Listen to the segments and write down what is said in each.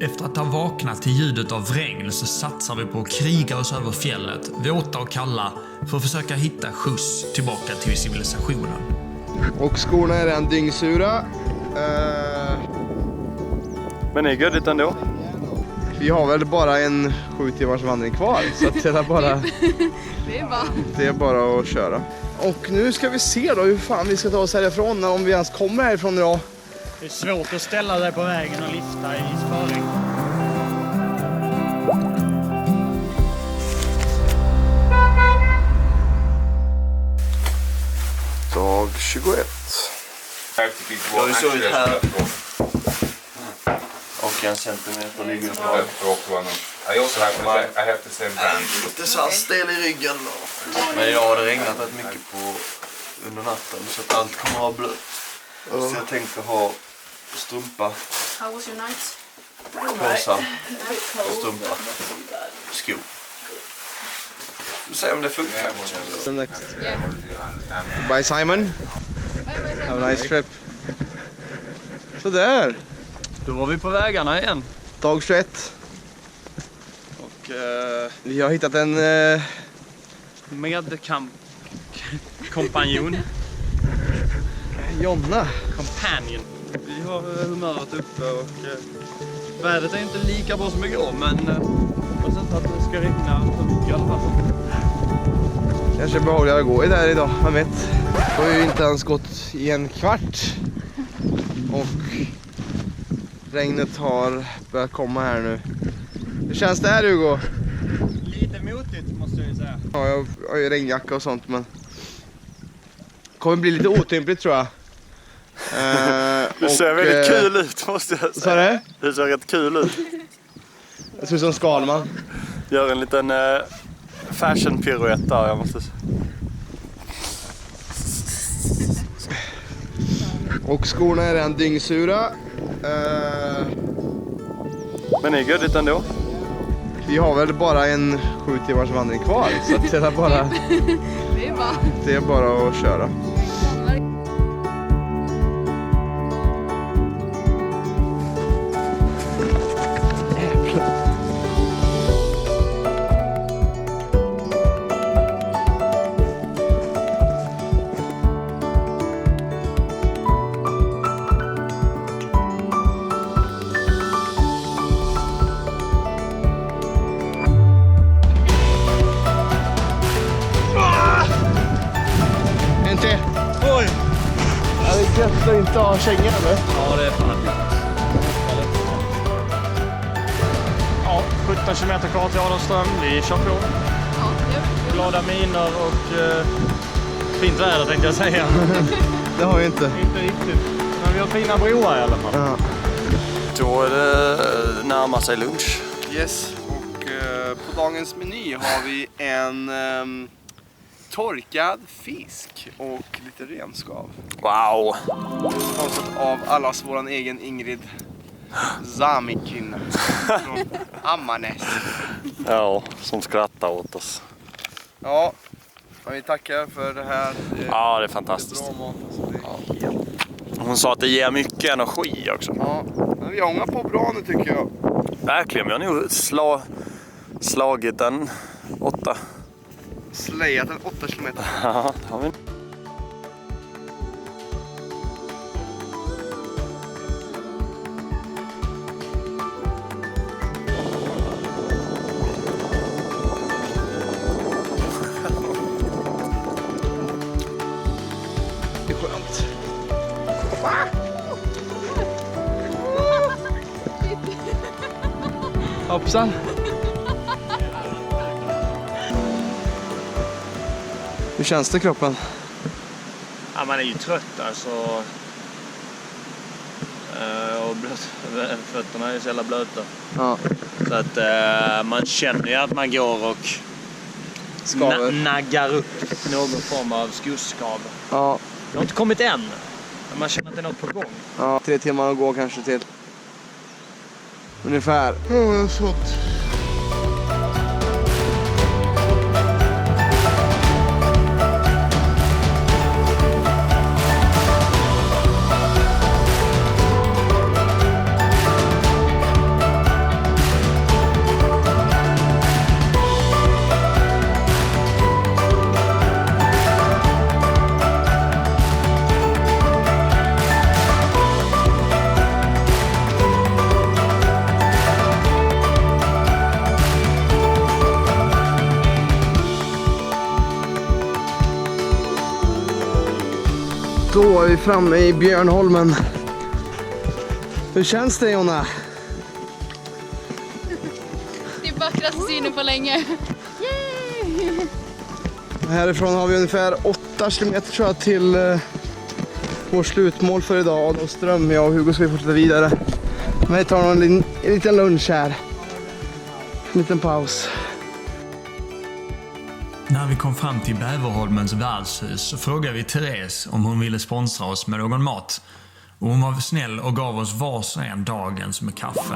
Efter att ha vaknat till ljudet av regn så satsar vi på att kriga oss över fjället, våta och kalla, för att försöka hitta skjuts tillbaka till civilisationen. Och skorna är redan dyngsura. Men det är gödigt ändå. Vi har väl bara en 7 timmars vandring kvar, så att det är bara att köra. Och nu ska vi se då hur fan vi ska ta oss härifrån, om vi ens kommer härifrån idag. Det är svårt att ställa dig på vägen och lifta i spårregn. Dag 21. Jag har ju sovit här. Och en centimeter ligger kvar. Lite så stel i ryggen då. Men idag har det regnat rätt mycket under natten så att allt kommer att ha blött. Så jag tänkte ha strumpa. How was your night? Påsar och strumpa. Skor. Vi ser om det funkar. Next. Bye Simon. Have a nice trip. Så där. Då var vi på vägarna igen. Dag 21. Och Vi har hittat en Kompanjon. Jonna. Companion. vi har humöret uppe och vädret är inte lika bra som igår, men jag har sett att det ska regna för mycket i alla fall. Kanske behagligare att gå i där idag, man vet. Det har ju inte ens gått i en kvart. Och regnet har börjat komma här nu. Hur känns det här, Hugo? Lite motigt måste jag säga. Ja, jag har ju regnjacka och sånt, men kommer bli lite otympligt tror jag. Det ser väldigt kul ut måste jag säga. Så det? Det ser rätt kul ut. Det ser ut som Skalman. Gör en liten fashion piruett där, jag måste säga. Och skorna är redan dyngsura. Men det är gödigt ändå. Vi har väl bara en 7 timmars vandring kvar, så att det är bara att köra. Oj! Ja, det är gött att inte ha kängor eller? Ja, det är fan. Ja, 17 kilometer kvar till Adolfström. Vi kör på. Glada miner och fint väder tänkte jag säga. Det har vi inte. Inte riktigt. Men vi har fina broar i alla fall. Ja. Då är det närmar sig lunch. Yes, och på dagens meny har vi en torkad fisk och lite renskav. Wow! Sponsrat av allas våran egen Ingrid Zamikin från Ammarnäs. Ja, som skrattar åt oss. Ja, vi tackar för det här. Ja, det är fantastiskt. Det är bra mat. Alltså, det är helt... Hon sa att det ger mycket energi också. Ja, men vi ångar på bra nu tycker jag. Verkligen, vi har nog slagit den 8. Slejat en 8 kilometer. Ja, det har vi. Det är skönt. Hoppsan. Hur känns det kroppen? Ja, man är ju trött alltså. Och fötterna är så jävla blöta. Ja. Så att man känner ju att man går och naggar upp någon form av skoskav. Ja. Det har inte kommit än. Men man känner att det är något på gång. Ja, 3 timmar att gå kanske till. Ungefär. Ja, jag har fått. är vi framme i Björnholmen. Hur känns det, Jonna? Det är vackraste synen på länge. Yay! Härifrån har vi ungefär 8 kilometer tror jag till vår slutmål för idag, Adolfström. Jag och Hugo ska vi fortsätta vidare. Men vi tar en liten lunch här. En liten paus. När vi kom fram till Bäverholmens värdshus så frågade vi Therese om hon ville sponsra oss med någon mat. Och hon var snäll och gav oss vars en dagens med kaffe.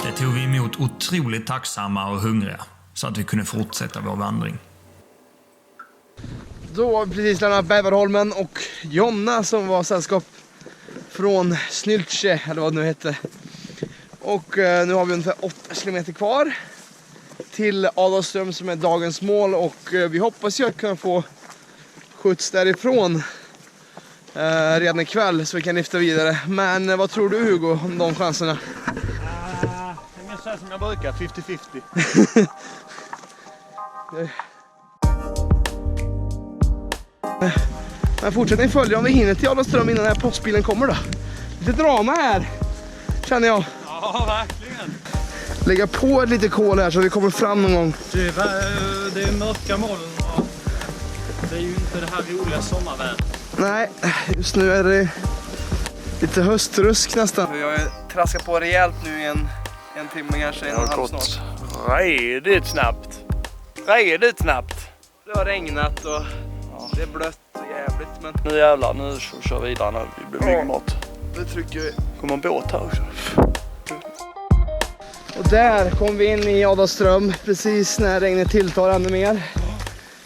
Det tog vi emot otroligt tacksamma och hungriga så att vi kunde fortsätta vår vandring. Då har vi precis lämnat Bäverholmen och Jonna som var sällskap från Snyltje, eller vad det nu hette. Och nu har vi ungefär 8 kilometer kvar till Adolfström som är dagens mål. Och vi hoppas ju att kunna få skjuts därifrån redan ikväll så vi kan lyfta vidare. Men vad tror du, Hugo, om de chanserna? Det är mer så här som jag brukar, 50-50. Men fortsättning följer om vi hinner till Adolfström innan den här postbilen kommer då. Lite drama här, känner jag. Ja, verkligen. Lägga på ett lite kol här så vi kommer fram någon gång. Det är mörka moln och det är ju inte det här roliga sommarvädret. Nej, just nu är det lite höstrusk nästan. Jag har traskat på rejält nu i en timme kanske, en och en halv snart. Redigt snabbt. Redigt snabbt. Det har regnat och det är blött och jävligt. Men Nu jävlar, nu kör vi vidare när vi blir mycket mat. det trycker vi. Kommer en båt här också. Och där kom vi in i Adolfström precis när regnet tilltar ännu mer.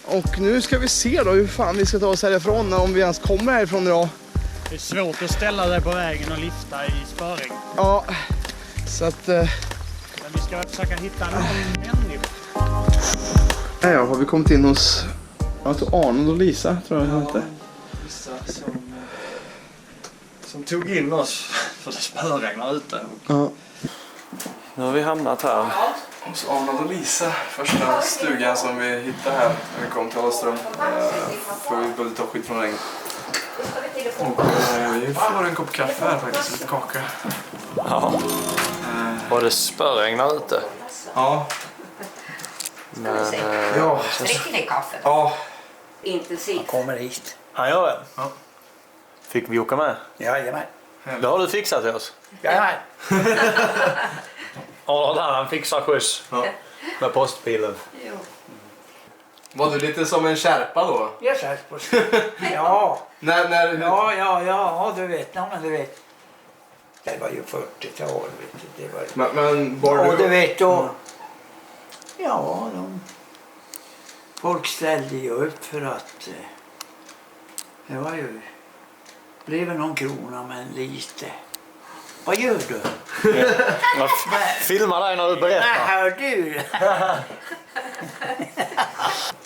Och nu ska vi se då hur fan vi ska ta oss härifrån, om vi ens kommer härifrån idag. Det är svårt att ställa dig på vägen och lifta i spöring. Ja, så att... Men vi ska försöka hitta någon människa. Ja, har vi kommit in hos Arnold och Lisa, tror jag inte. Lisa som tog in oss för det spöregnar ute. Ja. Nu har vi hamnat här. Hos Arnold och Lisa, första stugan som vi hittade här när vi kom till Adolfström. Får vi både ta skydd från regn. Och vi får en kopp kaffe här faktiskt, lite kaka. Ja. Var det spöregnar ute? Ja. Men, Ja. Dricker ni kaffe? Ja. Intensivt. Kommer hit. han gör det. Ja. Fick vi åka med? Jajamän. Det har du fixat till oss. Jajamän. Ja, han fixar skjuts med postbilen. Jo. Var du lite som en kärpa då? Jag satt på Ja. Ja, du vet. Ja, men du vet. Det var ju 40-tal, vet du. Det var... Men var Och du vet då... Ja, folk ställde ju upp för att... Det var ju... Blev någon krona, men lite. Vad gör du? Jag filmar dig när du berättar. Hör du?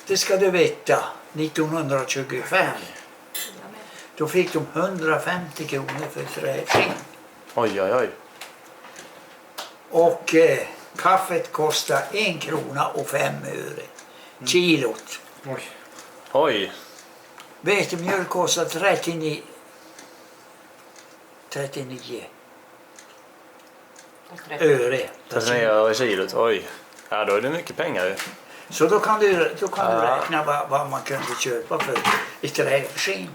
Det ska du veta. 1925. Då fick de 150 kronor för träskinn. Oj, oj, oj. Och kaffet kostar 1 krona och 5 öre. Kilot. Oj. Vetemjöl kostar 39 öre. 39 öre kilot, oj. Ja, då är det mycket pengar ju. Så då kan du räkna vad man kunde köpa för ett träskinn.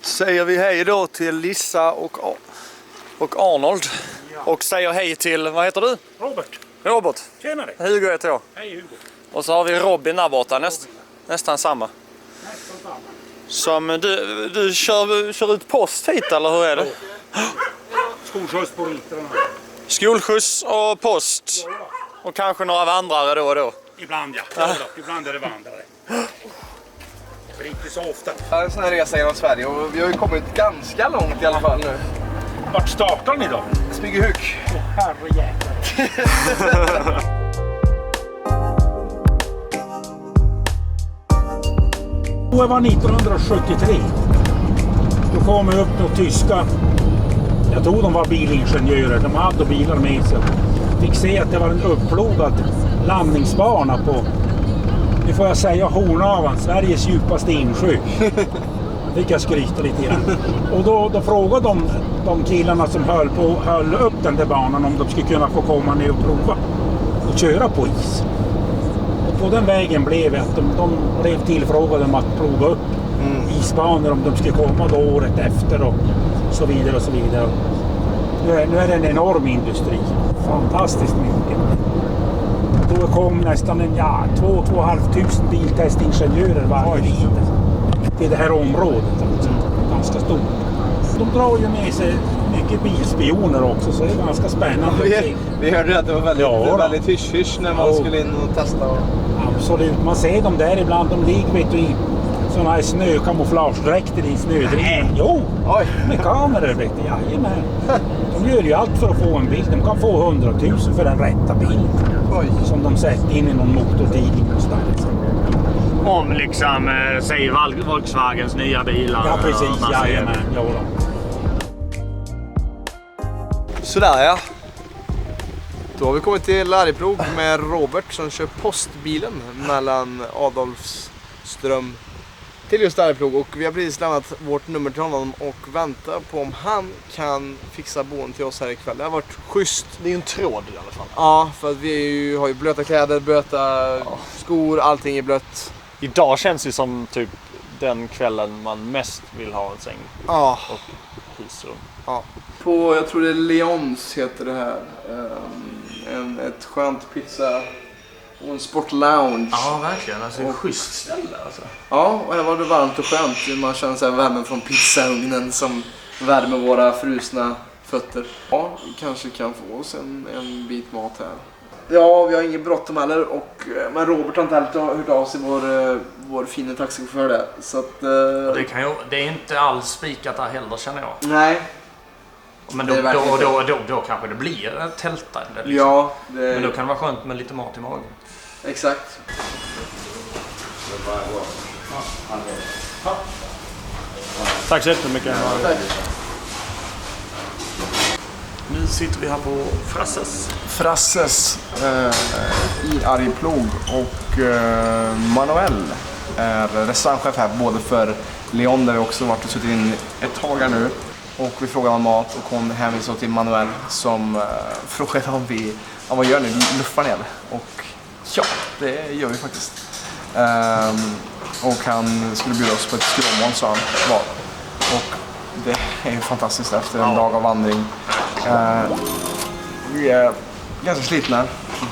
Säger vi hej då till Lissa och Arnold. Och säger hej till, vad heter du? Robert. Tjenare. Hugo heter jag. Hej Hugo. Och så har vi Robin där borta, nästan samma. Som du kör ut post hit, eller hur är det? Skolskjuts på vintrarna. Skolskjuts och post. Och kanske några vandrare då och då. Ibland ja. Ibland är det vandrare. Det är inte så ofta. Det är en sån här resa genom Sverige och vi har ju kommit ganska långt i alla fall nu. Vart startar ni då? Smygehuk. Herrejäklar. Det var 1973. Då kom upp några tyska. Jag tror de var bilingenjörer. De hade bilar med sig. Fick se att det var en uppplogad landningsbana på, nu får jag säga, Hornavan, Sveriges djupaste insjö. Fick jag skryta lite grann. Och då frågade de killarna som höll upp den där banan om de skulle kunna få komma ner och prova och köra på is. Och på den vägen blev det att de blev tillfrågade om att prova upp isbanor om de skulle komma då året efter och så vidare och så vidare. Nu är det en enorm industri. Fantastiskt mycket. Då kom nästan 2 500 biltestingenjörer varje vinter till det här området. Alltså. Ganska stort. De drar ju med sig mycket bilspioner också, så det är ganska spännande. Vi hörde att det var väldigt hysch när man skulle in och testa. Absolut, man ser dem där ibland. De ligger i sådana här snökamouflagedräkter i snödriven. Jo, med kameror vet du. Jajamän. De gör ju allt för att få en bild. De kan få 100 000 för den rätta bild. Som de sätter in i någon motortidning någonstans. Om liksom, säg Volkswagens nya bilar. Ja, precis. Jajamän. Sådär ja. Då har vi kommit till Arjeplog med Robert som kör postbilen mellan Adolfström till just Arjeplog. Och vi har precis lämnat vårt nummer till honom och väntar på om han kan fixa boende till oss här ikväll. Det har varit schysst. Det är ju en tråd i alla fall. Ja, för att vi har ju blöta kläder, blöta skor, allting är blött. Idag känns det som typ den kvällen man mest vill ha en säng. Ja. Och husrum. Ja. På, jag tror det är Leons heter det här. Ett skönt pizza och en sportlounge. Ja, verkligen. Alltså ett schysst ställe alltså. Ja, och här var det varmt och skönt. Man känner så här värmen från pizzaugnen som värmer våra frusna fötter. Ja, vi kanske kan få oss en bit mat här. Ja, vi har inget bråttom heller. Men Robert har inte heller hört av sig vår fina taxichaufför där. Så att, det är inte alls spikat där heller känner jag. Nej. Men då kanske det blir ett tältande. Liksom. Ja, men då kan det vara skönt med lite mat i magen. Exakt. Tack så jättemycket. Tack. Nu sitter vi här på Frasses i Arjeplog och Manuel är restaurangchef här både för Leon där vi också varit och suttit in ett tag här nu. Och vi frågade om mat och hon hänvisade till Manuel som frågade om vad gör ni? Luffar ni eller? Och ja, det gör vi faktiskt. Och han skulle bjuda oss på ett skråmål sa han var. Och det är fantastiskt efter en dag av vandring. Vi är ganska slitna,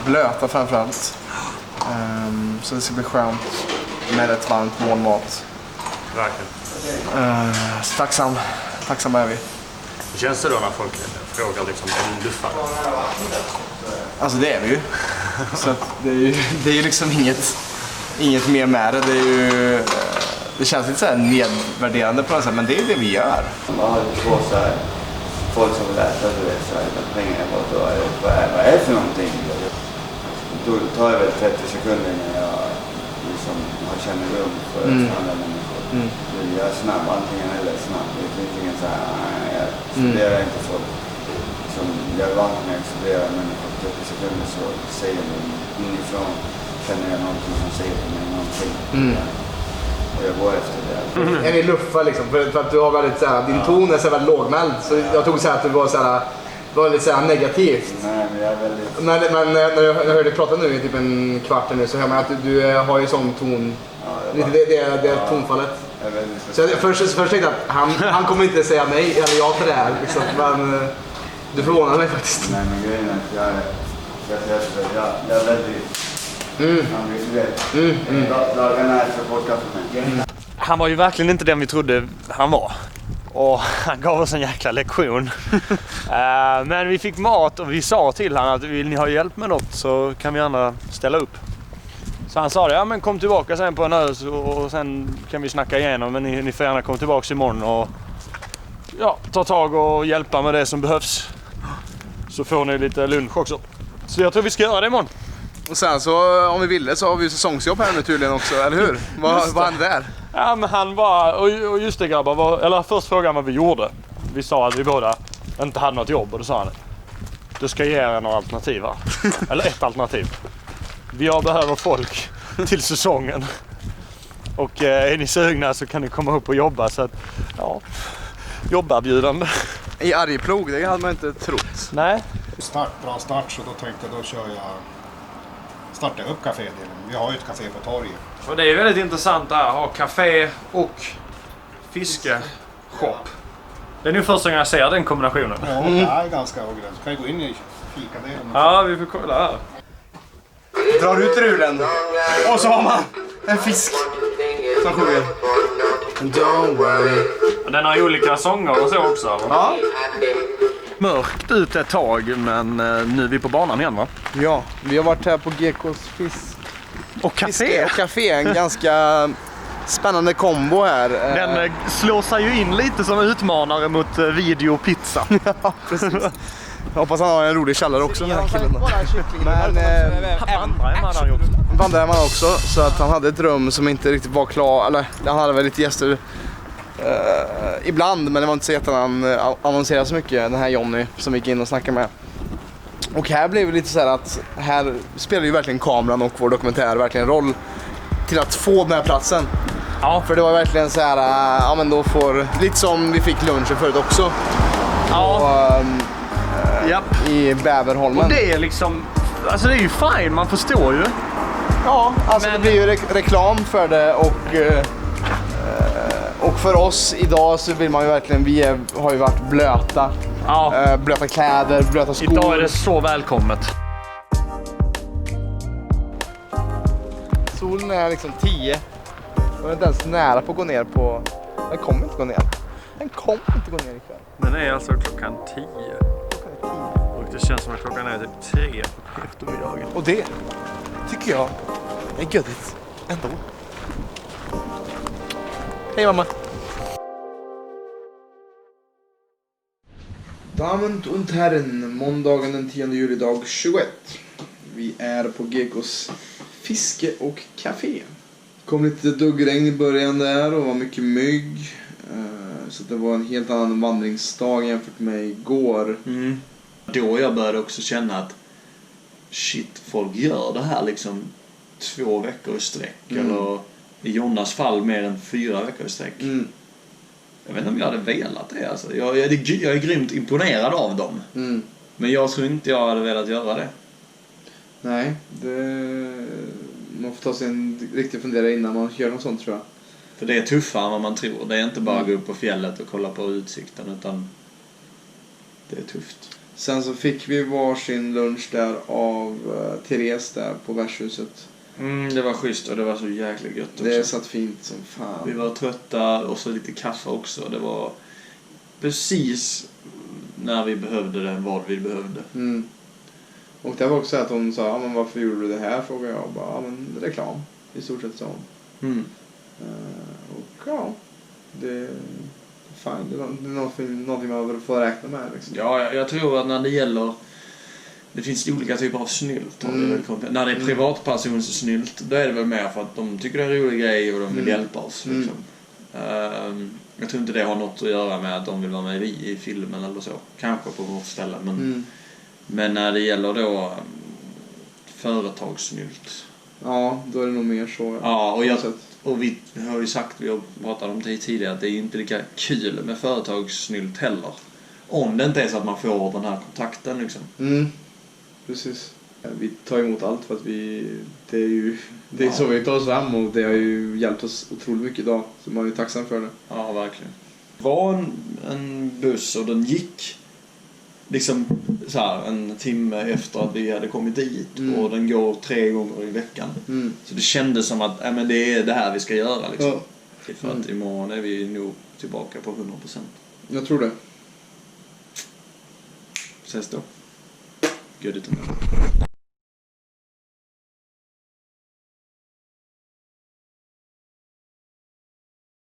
blöta framförallt. Så det ska bli skönt med ett varmt målmat. Verkligen. Tacksamma är vi. Hur känns det då när folk frågar liksom, är du luffar? Alltså det är vi ju. Så att det är ju liksom inget mer med det. Det känns lite så här nedvärderande på något sätt, men det är det vi gör. Man har två så här, folk som vill äta, du vet, så här, pengar på då vad är det för någonting? Då tar det väl 30 sekunder när jag liksom har kännedom för andra människor. Jag är snabb, antingen eller snabb. Det finns ingen så här, jag studerar inte folk som jag är van med att studera människor på 30 sekunder så säger de inifrån, känner jag någonting som säger till mig någonting. Och jag går efter det. Är ni luffar liksom? För att du har väldigt såhär, din ton är så väldigt lågmäld. Så jag tog såhär att du var såhär, var lite såhär negativt. Nej, men jag är väldigt... Men när jag hörde dig prata nu i typ en kvart nu så hör man att du har ju sån ton. Ja, det är tonfallet. Så jag först tänkte jag att han kommer inte säga nej eller ja till det här. Liksom. Men du förvånar mig faktiskt. Nej, men grejen är att jag är väldigt... Dagarna efter podcasten. Han var ju verkligen inte den vi trodde han var. Och han gav oss en jäkla lektion. Men vi fick mat och vi sa till honom att vill ni ha hjälp med något så kan vi andra ställa upp. Så han sa det, ja men kom tillbaka sen på en ös och sen kan vi snacka igenom. Men ni får gärna komma tillbaka imorgon och ta tag och hjälpa med det som behövs. Så får ni lite lunch också. Så jag tror vi ska göra det imorgon. Och sen så om vi ville så har vi ju säsongsjobb här nu tydligen också, eller hur? Vad hände där? Ja men han var, och just det grabbar, eller först frågade han vad vi gjorde. Vi sa att vi båda inte hade något jobb och då sa han, du ska ge er några alternativ va? Eller ett alternativ. Jag behöver folk till säsongen. Och är ni sugna så kan ni komma upp och jobba. Så att, ja, jobbarbjudande. I Arjeplog, det hade man inte trott. Nej. Bra start, så då tänkte jag starta upp kafédelen. Vi har ju ett café på torget. Och det är väldigt intressant där att ha café och fiskeshop. Det är nu första gången jag ser den kombinationen. Ja, det är ganska avgränsat. Kan ju gå in i fikadelen. Ja, vi får kolla här. Drar ut rulen och så har man en fisk som sjunger. Don't worry. Den har ju olika sånger och så också. Va? Ja. Mörkt ut ett tag, men nu är vi på banan igen, va? Ja, vi har varit här på GKs fisk Och café. Fiske och café, en ganska spännande kombo här. Den slår sig ju in lite som utmanare mot video och pizza. Ja, precis. Jag hoppas han har en rolig källare också, den här killen. Men vandrarhemman också, så att han hade ett rum som inte riktigt var klar, eller han hade väl lite gäster ibland, men det var inte så att han annonserade så mycket, den här Johnny som vi gick in och snackade med. Och här blev det lite så här att här spelar ju verkligen kameran och vår dokumentär verkligen roll till att få den här platsen. Ja. För det var verkligen så här, ja men då får, lite som vi fick lunchen förut också. Ja. Och, i Bäverholmen. Och det är liksom, alltså det är ju fine, man förstår ju. Ja, alltså men... det blir ju reklam för det och för oss idag så vill man ju verkligen, har ju varit blöta. Ja. Blöta kläder, blöta skor. Idag är det så välkommet. Solen är liksom 10. Och är inte ens nära på att gå ner på... Den kommer inte gå ner. Den kommer inte gå ner ikväll. Den är alltså klockan 10. Och det känns som att klockan är typ 3 på eftermiddagen. Och det tycker jag är göttigt ändå. Hej mamma! Damen und Herren, måndagen den 10 juli dag 21. Vi är på GKs fiske och café. Det kom lite duggregn i början där och var mycket mygg. Så det var en helt annan vandringsdag jämfört med igår. Mm. Då jag började också känna att shit, folk gör det här liksom 2 veckor i sträck. Eller i Jonas fall mer än 4 veckor i sträck. Jag vet inte om jag hade velat det. Alltså. Jag är grymt imponerad av dem. Men jag tror inte jag hade velat göra det. Nej, man får ta sig en riktig fundera innan man gör något sånt, tror jag. För det är tuffare än vad man tror. Det är inte bara gå upp på fjället och kolla på utsikten, utan det är tufft. Sen så fick vi varsin lunch där av Therese där på värdshuset. Det var schysst och det var så jäkligt gött också. Det satt fint som fan. Vi var trötta och så lite kaffe också. Det var precis när vi behövde det, vad vi behövde. Och det var också att hon sa, ja, men varför gjorde du det här? Frågade jag. Bara, ja, men reklam. I stort sett sa hon. Och ja, det är fine. Det är någonting man får räkna med. Liksom. Ja, jag tror att när det gäller... Det finns olika typer av snylt. När det är privatpersons snylt, då är det väl mer för att de tycker det är en rolig grej och de vill hjälpa oss. Liksom. Jag tror inte det har något att göra med att de vill vara med i filmen eller så. Kanske på vårt ställe. Men när det gäller då företagssnylt. Ja, då är det nog mer så. Ja, och vi har ju sagt, vi har pratat om det tidigare, att det är inte lika kul med företagssnylt heller. Om det inte är så att man får den här kontakten liksom. Precis. Vi tar emot allt för att det är så vi tar oss fram, och det har ju hjälpt oss otroligt mycket idag. Så man är tacksam för det. Ja, verkligen. Det var en buss och den gick liksom så här, en timme efter att vi hade kommit dit. Och den går 3 gånger i veckan. Så det kändes som att men det är det här vi ska göra liksom. För att imorgon är vi nog tillbaka på 100%. Jag tror det. Ses då. Gör det.